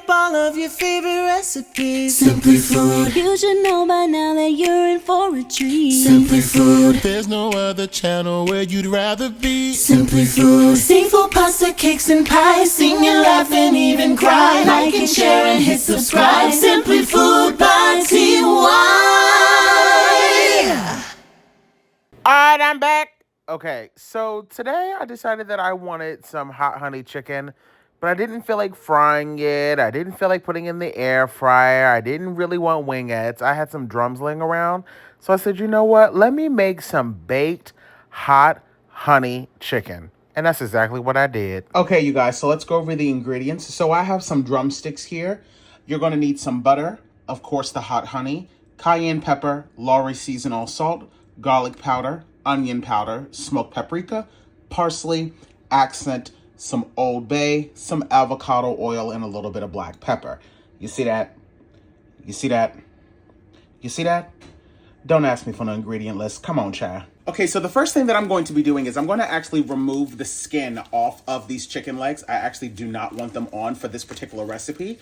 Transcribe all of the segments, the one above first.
all of your favorite recipes. Simply Food. You should know by now that you're in for a treat. Simply Food. There's no other channel where you'd rather be. Simply Food. Seafood, pasta, cakes, and pies. Sing and laugh and even cry. Like and share and hit subscribe. Simply Food by TY. Alright, I'm back. Okay, so today I decided that I wanted some hot honey chicken, but I didn't feel like frying it. I didn't feel like putting it in the air fryer. I didn't really want wingettes. I had some drums laying around. So I said, you know what? Let me make some baked hot honey chicken. And that's exactly what I did. Okay, you guys, so let's go over the ingredients. So I have some drumsticks here. You're going to need some butter, of course, the hot honey, cayenne pepper, Lawry seasonal salt, garlic powder, onion powder, smoked paprika, parsley, accent, some Old Bay, some avocado oil, and a little bit of black pepper. You see that? You see that? You see that? Don't ask me for the ingredient list. Come on, child. Okay, so the first thing that I'm going to be doing is I'm going to actually remove the skin off of these chicken legs. I actually do not want them on for this particular recipe.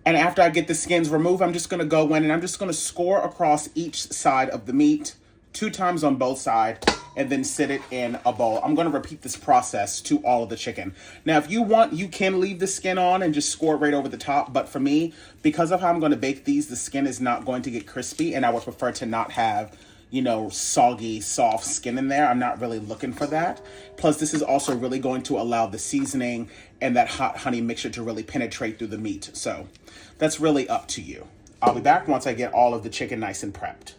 And after I get the skins removed, I'm just going to go in and I'm just going to score across each side of the meat 2 times on both sides and then sit it in a bowl. I'm going to repeat this process to all of the chicken. Now, if you want, you can leave the skin on and just score it right over the top. But for me, because of how I'm going to bake these, the skin is not going to get crispy and I would prefer to not have, you know, soggy, soft skin in there. I'm not really looking for that. Plus, this is also really going to allow the seasoning and that hot honey mixture to really penetrate through the meat. So that's really up to you. I'll be back once I get all of the chicken nice and prepped.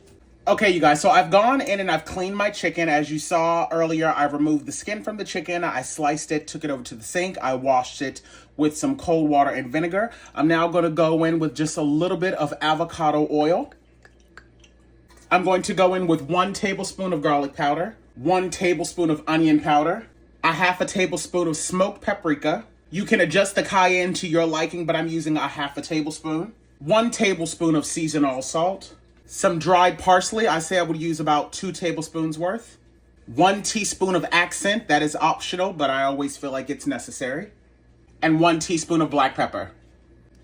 Okay, you guys, so I've gone in and I've cleaned my chicken. As you saw earlier, I removed the skin from the chicken. I sliced it, took it over to the sink. I washed it with some cold water and vinegar. I'm now going to go in with just a little bit of avocado oil. I'm going to go in with 1 tablespoon of garlic powder, 1 tablespoon of onion powder, a half a tablespoon of smoked paprika. You can adjust the cayenne to your liking, but I'm using a half a tablespoon. 1 tablespoon of seasonal salt. Some dried parsley. I say I would use about 2 tablespoons worth. 1 teaspoon of accent. That is optional, but I always feel like it's necessary. And 1 teaspoon of black pepper.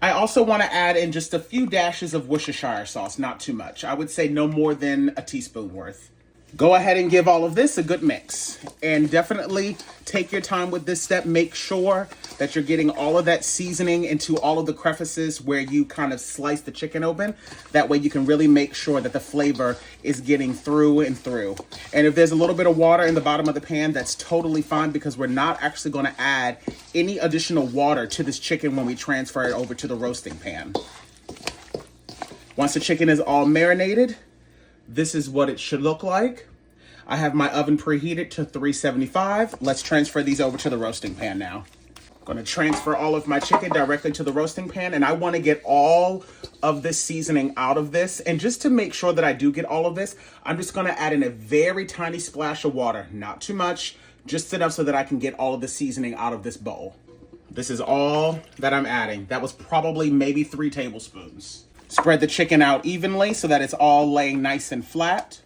I also want to add in just a few dashes of Worcestershire sauce, not too much. I would say no more than a teaspoon worth. Go ahead and give all of this a good mix. And definitely take your time with this step. Make sure that you're getting all of that seasoning into all of the crevices where you kind of slice the chicken open. That way you can really make sure that the flavor is getting through and through. And if there's a little bit of water in the bottom of the pan, that's totally fine because we're not actually going to add any additional water to this chicken when we transfer it over to the roasting pan. Once the chicken is all marinated, this is what it should look like. I have my oven preheated to 375. Let's transfer these over to the roasting pan now. I'm going to transfer all of my chicken directly to the roasting pan, and I want to get all of this seasoning out of this. And just to make sure that I do get all of this, I'm just going to add in a very tiny splash of water. Not too much, just enough so that I can get all of the seasoning out of this bowl. This is all that I'm adding. That was probably maybe 3 tablespoons. Spread the chicken out evenly so that it's all laying nice and flat.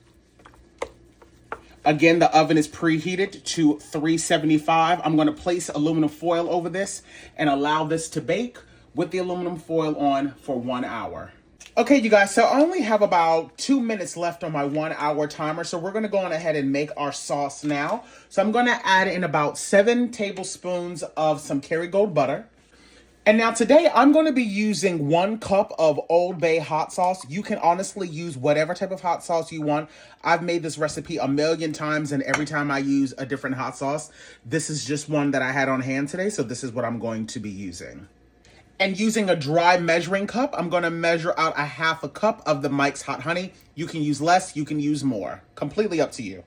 Again, the oven is preheated to 375. I'm going to place aluminum foil over this and allow this to bake with the aluminum foil on for 1 hour. Okay, you guys, so I only have about 2 minutes left on my 1 hour timer. So we're going to go on ahead and make our sauce now. So I'm going to add in about 7 tablespoons of some Kerrygold butter. And now today I'm going to be using 1 cup of Old Bay hot sauce. You can honestly use whatever type of hot sauce you want. I've made this recipe a million times and every time I use a different hot sauce. This is just one that I had on hand today, so this is what I'm going to be using. And using a dry measuring cup, I'm going to measure out a half a cup of the Mike's Hot Honey. You can use less, you can use more. Completely up to you.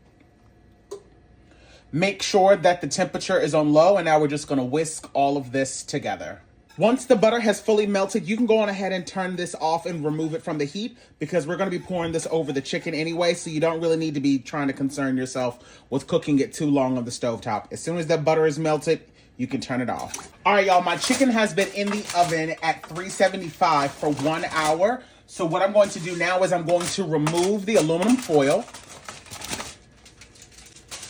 Make sure that the temperature is on low, and now we're just going to whisk all of this together. Once the butter has fully melted, you can go on ahead and turn this off and remove it from the heat because we're going to be pouring this over the chicken anyway, so you don't really need to be trying to concern yourself with cooking it too long on the stovetop. As soon as that butter is melted, you can turn it off. All right, y'all, my chicken has been in the oven at 375 for 1 hour. So what I'm going to do now is I'm going to remove the aluminum foil.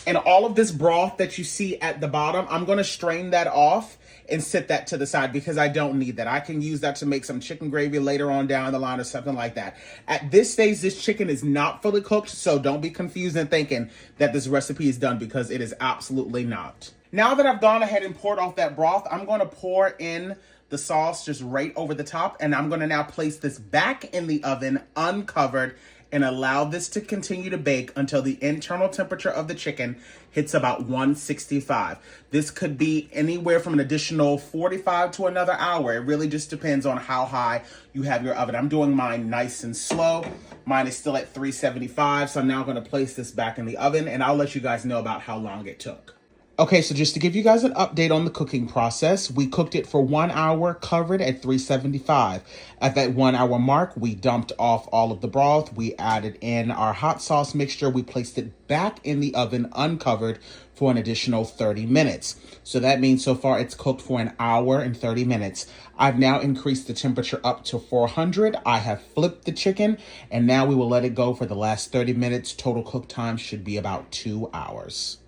And all of this broth that you see at the bottom, I'm going to strain that off and set that to the side because I don't need that. I can use that to make some chicken gravy later on down the line or something like that. At this stage, this chicken is not fully cooked, so don't be confused in thinking that this recipe is done because it is absolutely not. Now that I've gone ahead and poured off that broth, I'm going to pour in the sauce just right over the top, and I'm going to now place this back in the oven uncovered and allow this to continue to bake until the internal temperature of the chicken hits about 165. This could be anywhere from an additional 45 to another hour. It really just depends on how high you have your oven. I'm doing mine nice and slow. Mine is still at 375, so I'm now going to place this back in the oven, and I'll let you guys know about how long it took. Okay, so just to give you guys an update on the cooking process, we cooked it for 1 hour covered at 375. At that 1 hour mark, we dumped off all of the broth. We added in our hot sauce mixture. We placed it back in the oven uncovered for an additional 30 minutes. So that means so far it's cooked for 1 hour and 30 minutes. I've now increased the temperature up to 400. I have flipped the chicken, and now we will let it go for the last 30 minutes. Total cook time should be about 2 hours.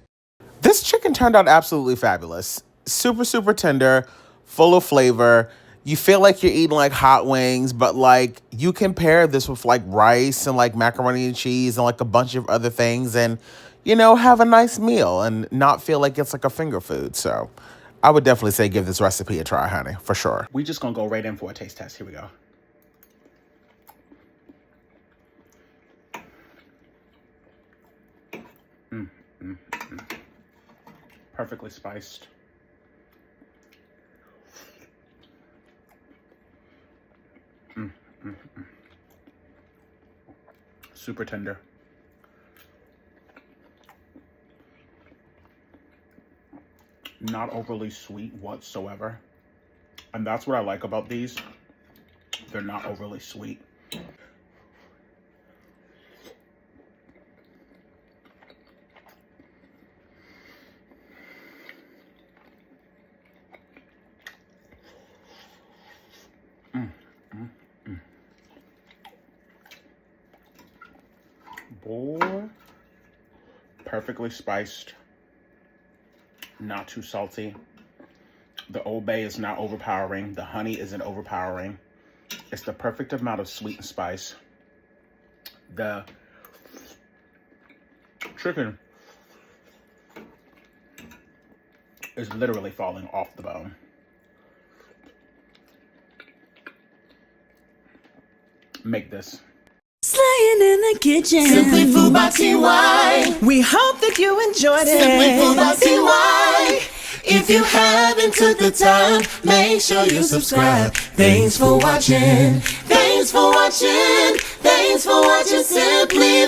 This chicken turned out absolutely fabulous. Super, super tender, full of flavor. You feel like you're eating like hot wings, but like you can pair this with like rice and like macaroni and cheese and like a bunch of other things and, you know, have a nice meal and not feel like it's like a finger food. So I would definitely say give this recipe a try, honey, for sure. We just gonna go right in for a taste test. Here we go. Perfectly spiced. Super tender. Not overly sweet whatsoever. And that's what I like about these. They're not overly sweet. Boy, perfectly spiced, not too salty. The Old Bay is not overpowering. The honey isn't overpowering. It's the perfect amount of sweet and spice. The chicken is literally falling off the bone. Make this. Slaying in the kitchen. Simply Food by TY. We hope that you enjoyed it. Simply Food by TY. If you haven't took the time, make sure you subscribe. Thanks for watching. Thanks for watching. Thanks for watching Simply